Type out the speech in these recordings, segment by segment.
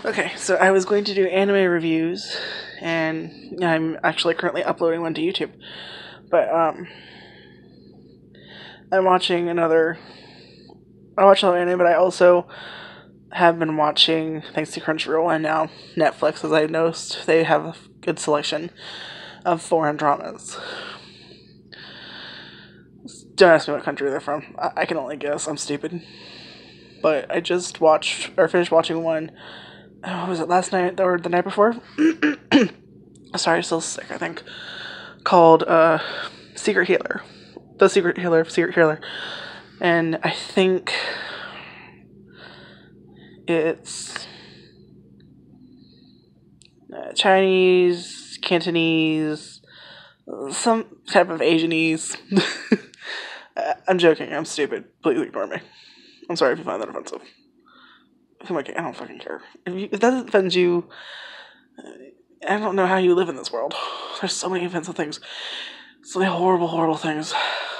Okay, so I was going to do anime reviews, and I'm actually currently uploading one to YouTube. But I'm watching another. I watch another anime, but I also have been watching, thanks to Crunchyroll and now Netflix, as I've noticed, they have a good selection of foreign dramas. Don't ask me what country they're from. I can only guess. I'm stupid. But I just watched or finished watching one. Was it last night or the night before? Sorry, still sick. I think called Secret Healer, the Secret Healer, and I think it's Chinese, Cantonese, some type of Asianese. I'm joking. I'm stupid. Please ignore me. I'm sorry if you find that offensive. I don't fucking care. If that offends you, I don't know how you live in this world. There's so many offensive things. So many horrible, horrible things.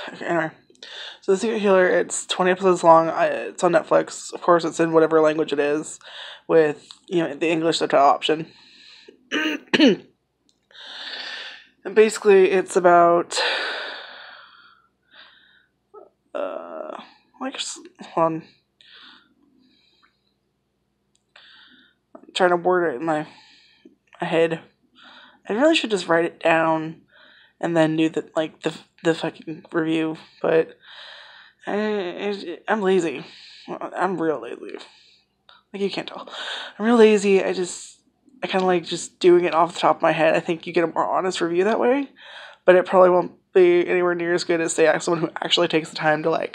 Okay, anyway. So The Secret Healer, it's 20 episodes long. It's on Netflix. Of course, it's in whatever language it is, with, the English subtitle option. And basically, it's about... hold on. I'm trying to word it in my head. I really should just write it down and then do the fucking review, but I'm lazy. I'm real lazy. Like, you can't tell. I'm real lazy. I kind of like just doing it off the top of my head. I think you get a more honest review that way, but it probably won't be anywhere near as good as, say, someone who actually takes the time to,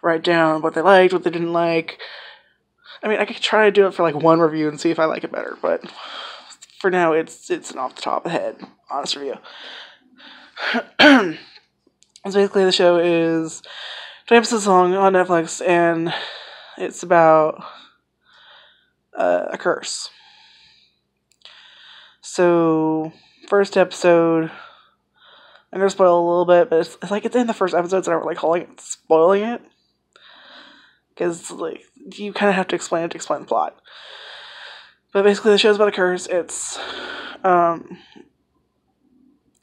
write down what they liked, what they didn't like. I mean, I could try to do it for, one review and see if I like it better, but for now, it's an off the top of the head, honest review. So basically, the show is 20 episodes long on Netflix, and it's about a curse. So, first episode, I'm going to spoil a little bit, but it's in the first episode, so I don't really calling it spoiling it. Because, you kind of have to explain it to explain the plot. But basically, the show's about a curse. It's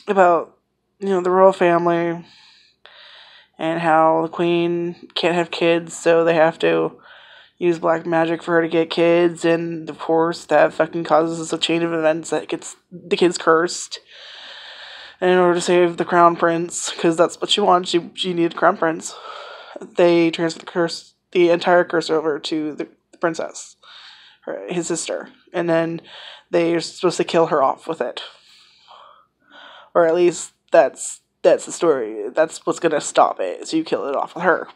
about, the royal family and how the queen can't have kids, so they have to use black magic for her to get kids, and of course, that fucking causes a chain of events that gets the kids cursed. And in order to save the crown prince, because that's what she wanted, she needed a crown prince, they transfer the entire curse over to the princess, his sister, and then they're supposed to kill her off with it. Or at least that's the story. That's what's gonna stop it, so you kill it off with her.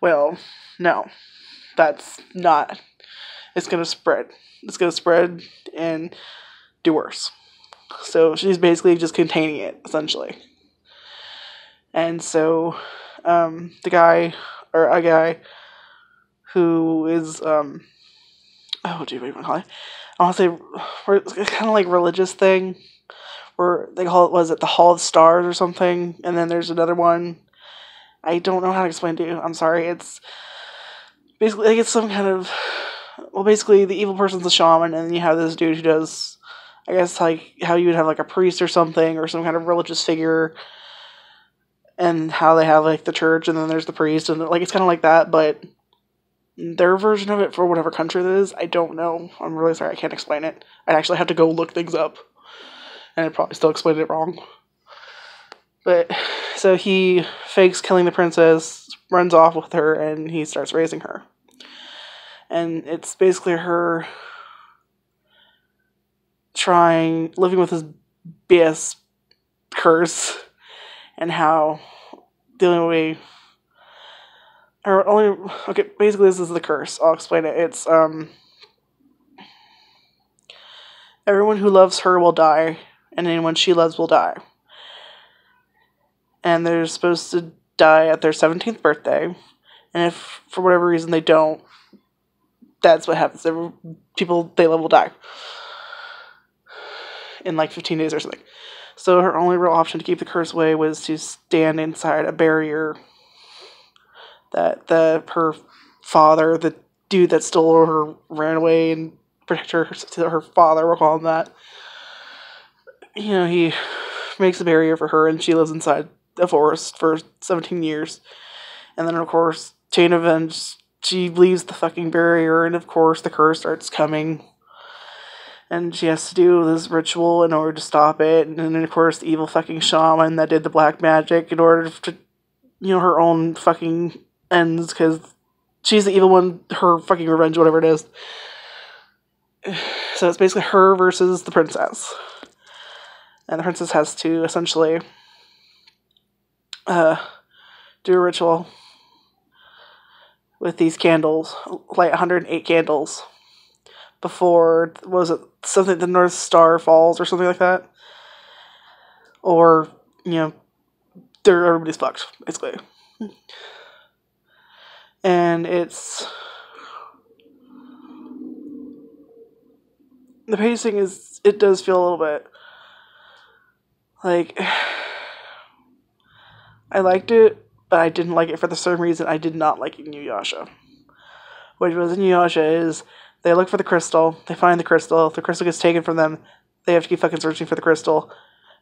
Well, no. That's not. It's gonna spread. It's gonna spread and do worse. So she's basically just containing it, essentially. And so, a guy who is, what do you even call it? I want to say, it's kind of like religious thing, where they call it, was it the Hall of Stars or something? And then there's another one. I don't know how to explain it to you. I'm sorry. It's basically, it's some kind of, basically the evil person's a shaman, and then you have this dude who does, I guess, how you would have, a priest or something, or some kind of religious figure, and how they have, the church, and then there's the priest, and, it's kind of like that, but their version of it for whatever country it is, I don't know. I'm really sorry, I can't explain it. I'd actually have to go look things up, and I'd probably still explain it wrong. But, so he fakes killing the princess, runs off with her, and he starts raising her. And it's basically her living with this BS curse, and how the only way, basically this is the curse. I'll explain it. It's, everyone who loves her will die, and anyone she loves will die. And they're supposed to die at their 17th birthday, and if for whatever reason they don't, that's what happens. People they love will die in 15 days or something. So her only real option to keep the curse away was to stand inside a barrier that her father, the dude that stole her, ran away and protector to her father, we'll call him that. You know, he makes a barrier for her, and she lives inside the forest for 17 years. And then, of course, chain of events, she leaves the fucking barrier, and of course, the curse starts coming. And she has to do this ritual in order to stop it. And then, of course, the evil fucking shaman that did the black magic in order to, you know, her own fucking ends, because she's the evil one, her fucking revenge, whatever it is. So it's basically her versus the princess. And the princess has to essentially do a ritual with these candles, light 108 candles, before, what was it, something, the North Star falls or something like that? Or, you know, everybody's fucked, basically. And it's, the pacing is, it does feel a little bit like, I liked it, but I didn't like it for the same reason I did not like Inuyasha. Which was, Inuyasha is, they look for the crystal, they find the crystal, if the crystal gets taken from them, they have to keep fucking searching for the crystal,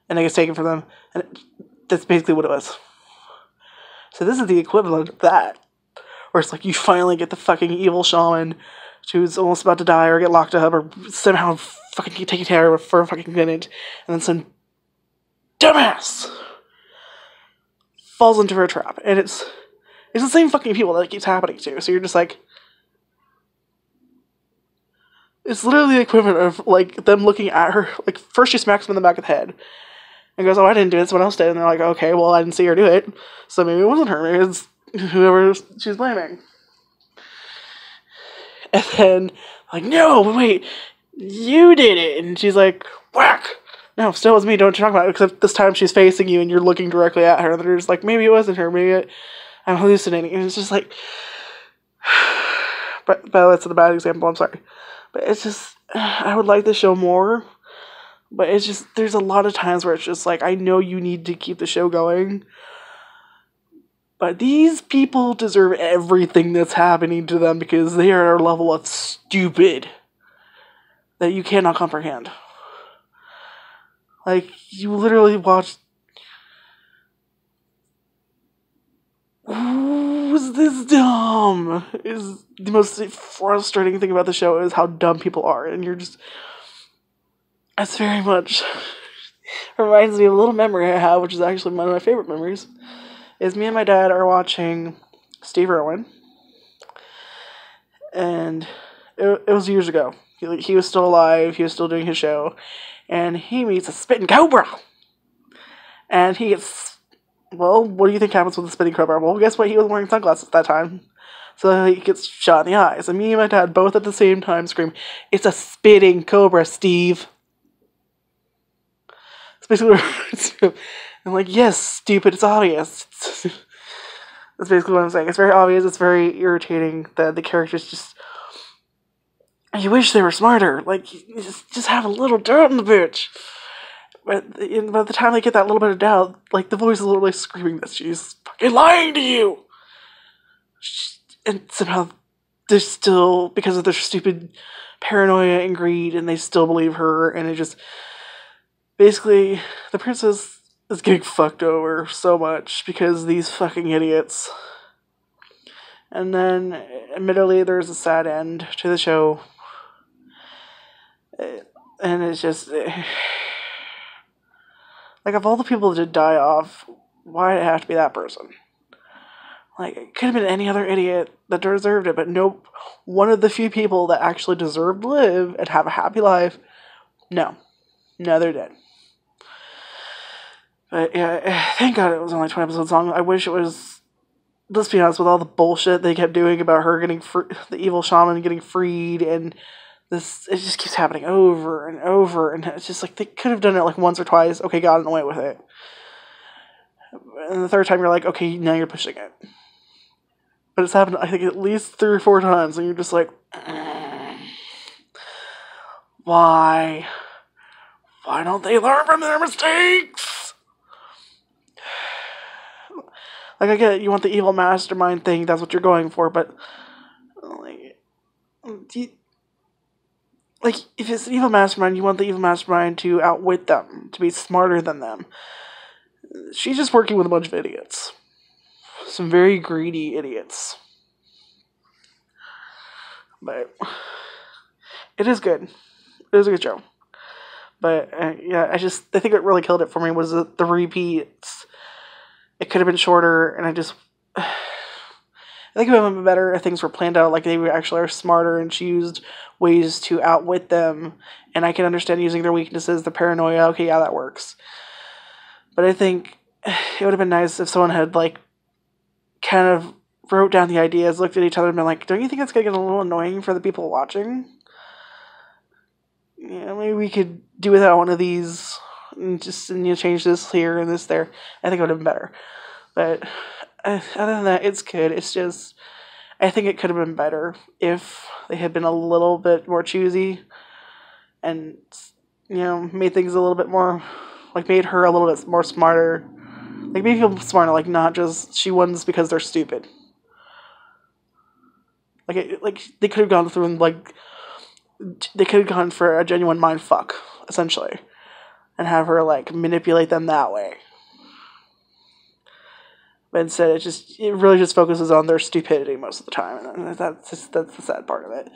and it gets taken from them, and that's basically what it was. So this is the equivalent of that, where it's like, you finally get the fucking evil shaman who's almost about to die, or get locked up, or somehow fucking get taken care of for a fucking minute, and then some dumbass falls into her trap, and it's the same fucking people that it keeps happening to, so you're just like, it's literally the equivalent of, like, them looking at her, like, first she smacks them in the back of the head, and goes, oh, I didn't do it, someone else did, and they're like, okay, well, I didn't see her do it, so maybe it wasn't her, maybe it's whoever she's blaming. And then, like, no, wait, you did it, and she's like, whack! No, still was me, don't talk about it, except this time she's facing you, and you're looking directly at her, and they're just like, maybe it wasn't her, I'm hallucinating, and it's just like, but that's a bad example, I'm sorry. But it's just, I would like the show more, but it's just, there's a lot of times where it's just like, I know you need to keep the show going, but these people deserve everything that's happening to them because they are at a level of stupid that you cannot comprehend. Like, you literally watch, who's this dumb? Is the most frustrating thing about the show is how dumb people are, and you're just, it's very much reminds me of a little memory I have, which is actually one of my favorite memories, is me and my dad are watching Steve Irwin, and it was years ago. He was still alive, he was still doing his show, and he meets a spitting cobra, and he gets, well, what do you think happens with the spitting cobra? Well, guess what, he was wearing sunglasses at that time, so he gets shot in the eyes, and me and my dad both at the same time scream, it's a spitting cobra, Steve. It's basically what I'm like, yes, stupid, it's obvious. That's basically what I'm saying. It's very obvious, it's very irritating that the characters just, you wish they were smarter. Like, just have a little doubt in the bitch. But by the time they get that little bit of doubt, like, the voice is literally screaming that she's fucking lying to you! And somehow, they're still, because of their stupid paranoia and greed, and they still believe her, and it just, basically, the princess is getting fucked over so much because these fucking idiots. And then, admittedly, there's a sad end to the show. And it's just, like, of all the people that die off, why did it have to be that person? Like, it could have been any other idiot that deserved it, but nope. One of the few people that actually deserve to live and have a happy life, no. No, they're dead. But yeah, thank God it was only 20 episodes long. I wish it was, let's be honest, with all the bullshit they kept doing about her getting the evil shaman getting freed, and this, it just keeps happening over and over, and it's just like, they could have done it like once or twice, okay, gotten away with it. And the third time you're like, okay, now you're pushing it. But it's happened, I think, at least 3 or 4 times, and you're just like, why? Why don't they learn from their mistakes? Like, I get it, you want the evil mastermind thing, that's what you're going for, but, like, like, if it's an evil mastermind, you want the evil mastermind to outwit them, to be smarter than them. She's just working with a bunch of idiots. Some very greedy idiots. But it is good. It is a good show. But, yeah, I think what really killed it for me was the repeats. It could have been shorter, and I think it would have been better if things were planned out, like they actually are smarter, and she used ways to outwit them, and I can understand using their weaknesses, the paranoia, okay, yeah, that works. But I think it would have been nice if someone had, like, kind of wrote down the ideas, looked at each other, and been like, don't you think it's going to get a little annoying for the people watching? Yeah, maybe we could do without one of these, and just change this here and this there. I think it would have been better. But other than that, it's good. It's just, I think it could have been better if they had been a little bit more choosy and, made things a little bit more, like, made her a little bit more smarter. Like, made people smarter, like, not just she wins because they're stupid. Like they could have gone through and, like, they could have gone for a genuine mind fuck, essentially, and have her, like, manipulate them that way. But instead, it really just focuses on their stupidity most of the time, and that's the sad part of it.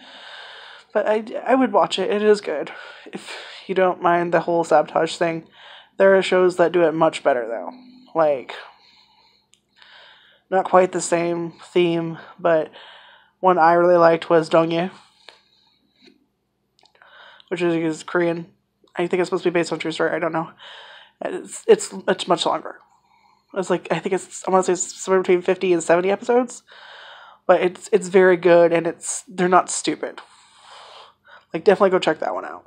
But I would watch it. It is good. If you don't mind the whole sabotage thing, there are shows that do it much better, though. Like, not quite the same theme, but one I really liked was Dongye, which is Korean. I think it's supposed to be based on true story. I don't know. It's much longer. It's like, I want to say it's somewhere between 50 and 70 episodes. But it's very good, and they're not stupid. Like, definitely go check that one out.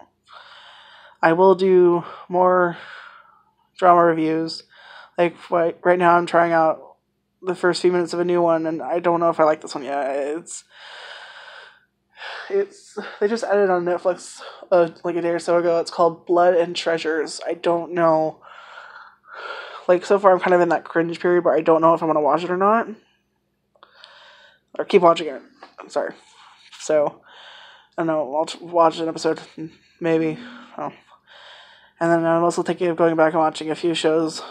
I will do more drama reviews. Like, right now I'm trying out the first few minutes of a new one, and I don't know if I like this one yet. They just added on Netflix like a day or so ago. It's called Blood and Treasures. I don't know. Like, so far I'm kind of in that cringe period where I don't know if I'm going to watch it or not. Or keep watching it. I'm sorry. So, I don't know. I'll watch an episode, maybe. Oh. And then I'm also thinking of going back and watching a few shows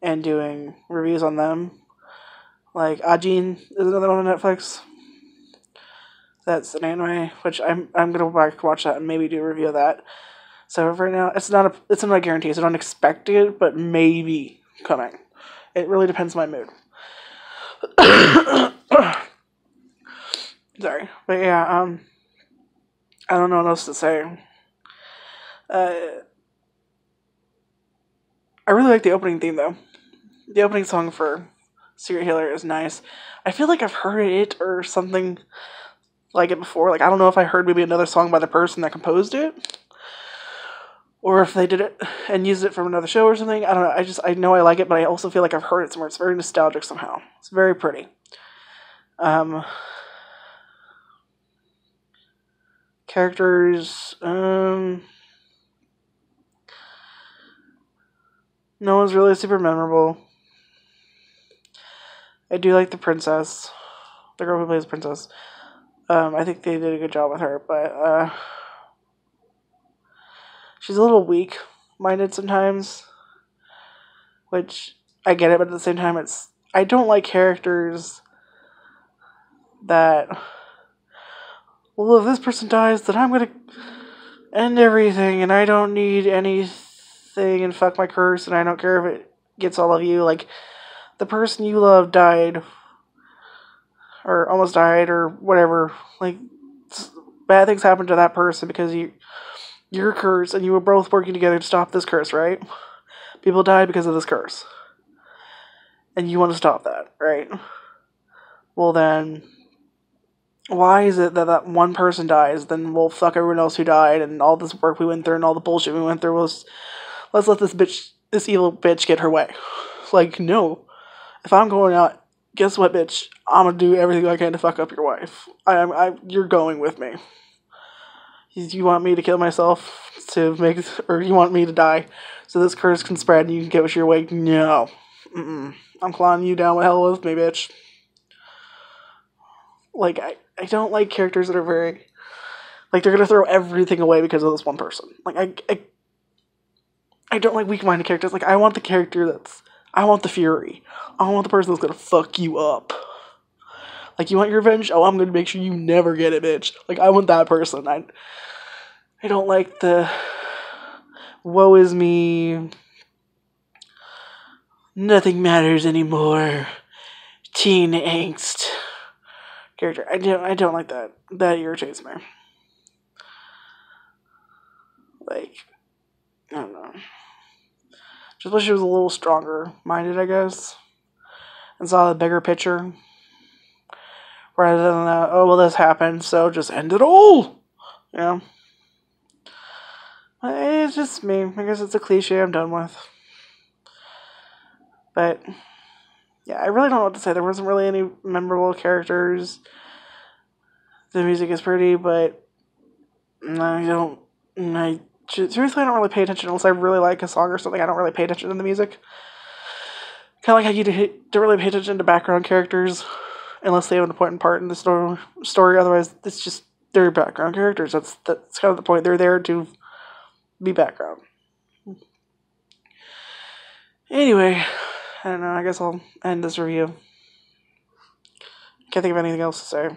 and doing reviews on them. Like, Ajin is another one on Netflix. That's an anime, which I'm going to go back and watch that and maybe do a review of that. So right now, it's not a guarantee, so don't expect it, but maybe coming. It really depends on my mood. Sorry. But yeah, I don't know what else to say. I really like the opening theme, though. The opening song for Serial Healer is nice. I feel like I've heard it or something like it before. Like, I don't know if I heard maybe another song by the person that composed it, or if they did it and used it from another show or something. I don't know. I know I like it, but I also feel like I've heard it somewhere. It's very nostalgic somehow. It's very pretty. Characters, no one's really super memorable. I do like the princess, the girl who plays the princess. I think they did a good job with her, but she's a little weak-minded sometimes, which I get it, but at the same time, I don't like characters that, well, if this person dies, then I'm gonna end everything, and I don't need anything, and fuck my curse, and I don't care if it gets all of you. Like, the person you love died, or almost died, or whatever. Like, bad things happen to that person because you're cursed, and you were both working together to stop this curse, right? People died because of this curse. And you want to stop that, right? Well then, why is it that one person dies, then we'll fuck everyone else who died, and all this work we went through, and all the bullshit we went through was, let's let this evil bitch get her way. Like, no. If I'm going out, guess what, bitch? I'm gonna do everything I can to fuck up your wife. You're going with me. You want me to kill myself or you want me to die so this curse can spread and you can get your way? No. I'm clawing you down with hell with me, bitch. Like, I don't like characters that are very, Like, they're gonna throw everything away because of this one person. Like, I don't like weak-minded characters. Like, I want the character I want the Fury. I want the person that's gonna fuck you up. Like, you want your revenge? Oh, I'm gonna make sure you never get it, bitch. Like, I want that person. I don't like the woe is me, nothing matters anymore, teen angst character. I don't like that. That irritates me. Like, I don't know. Just wish she was a little stronger minded, I guess, and saw the bigger picture. Rather than, oh, well, this happened, so just end it all. You know? It's just me. I guess it's a cliche I'm done with. But, yeah, I really don't know what to say. There wasn't really any memorable characters. The music is pretty, but truthfully, I don't really pay attention unless I really like a song or something. I don't really pay attention to the music. Kind of like how you don't really pay attention to background characters unless they have an important part in the story. Otherwise, it's just they're background characters. That's kind of the point. They're there to be background. Anyway, I don't know. I guess I'll end this review. Can't think of anything else to say.